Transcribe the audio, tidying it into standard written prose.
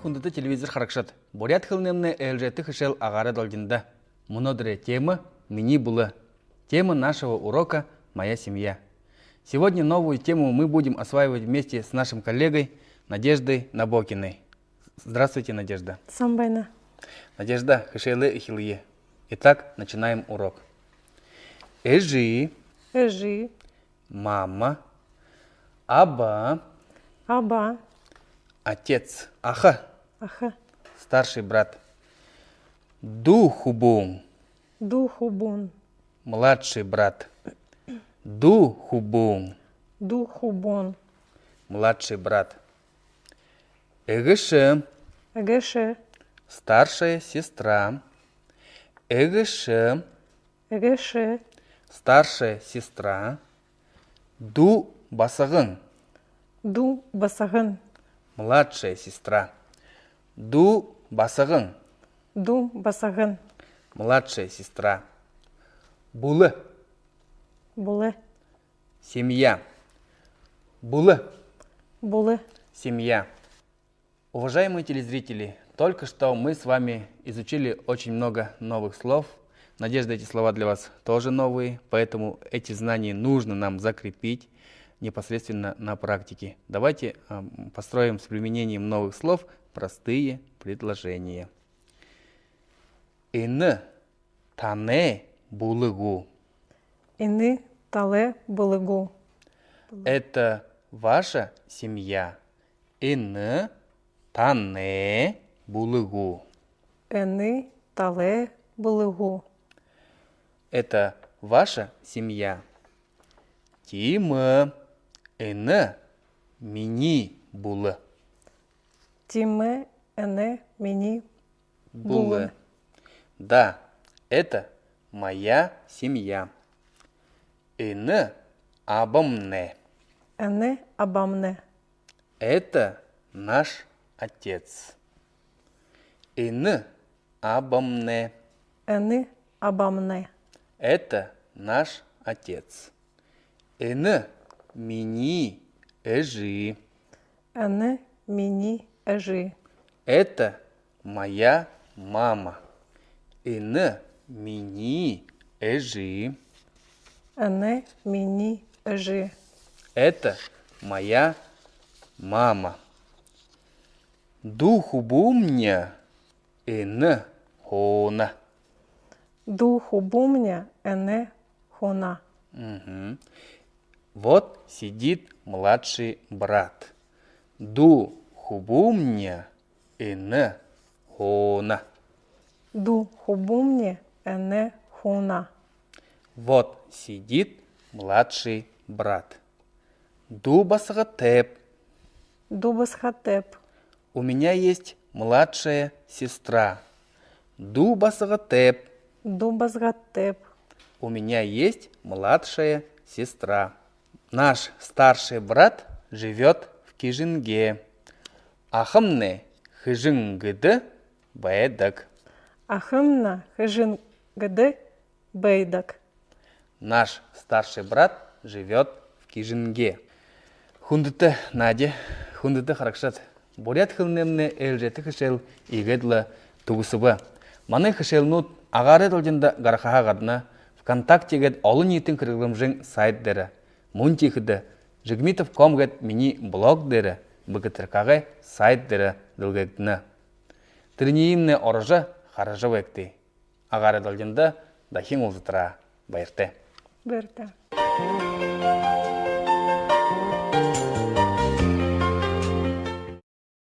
хундыты телевизор харакшат. Бурят хылнемне элжеты хышел агары долдинда. Мнодре тема «Мини было». Тема нашего урока «Моя семья». Сегодня новую тему мы будем осваивать вместе с нашим коллегой Надеждой Набокиной. Здравствуйте, Надежда. Самбайна. Надежда, хышелы и хилые. Итак, начинаем урок. Эжи. Мама. Аба. Отец. Аха. Старший брат. Духубун. Младший брат. Духубун. Младший брат. Эгыше. Старшая сестра. Эгыше. Старшая сестра. Ду басагын. Младшая сестра. Ду басагын. Младшая сестра. Булы. Семья. Булы. Семья. Уважаемые телезрители, только что мы с вами изучили очень много новых слов. Надежда, эти слова для вас тоже новые, поэтому эти знания нужно нам закрепить непосредственно на практике. Давайте построим с применением новых слов простые предложения. Ины тане булыгу. Это ваша семья. Ины тане булыгу. Это ваша семья. Тима эне мини булы. Булы. Да, это моя семья. Эне абамне. Это наш отец. Эне абамне. Это наш отец. Эне мини эжи. Это моя мама. Эне мини эжи. Это моя мама. Духубумня эне хона. Угу. Вот сидит младший брат. Духубумня эне хона. Вот сидит младший брат. Дубасгатеп. У меня есть младшая сестра. Дубасгатеп. У меня есть младшая сестра. Наш старший брат живет в Кижинге. Ахымне хыжынгыды бэдак. Наш старший брат живет в Кижинге. Хундыты Надя, хундыты харакшат. Бурят хылнемне элжеті хышел игедла тугусыба. Маны хышелнут агары должында гарахаға гадна ВКонтакте гед олы ниетін кіргілімжің сайт дәрі. Мунтихыды Жигмитов.com гед мини блог дәрі. Бұгытыркағы сайт дәрі дылгедіні. Тірінейімне орыжы қарыжы векті. Агары должында дахин ұлзытыра байырты.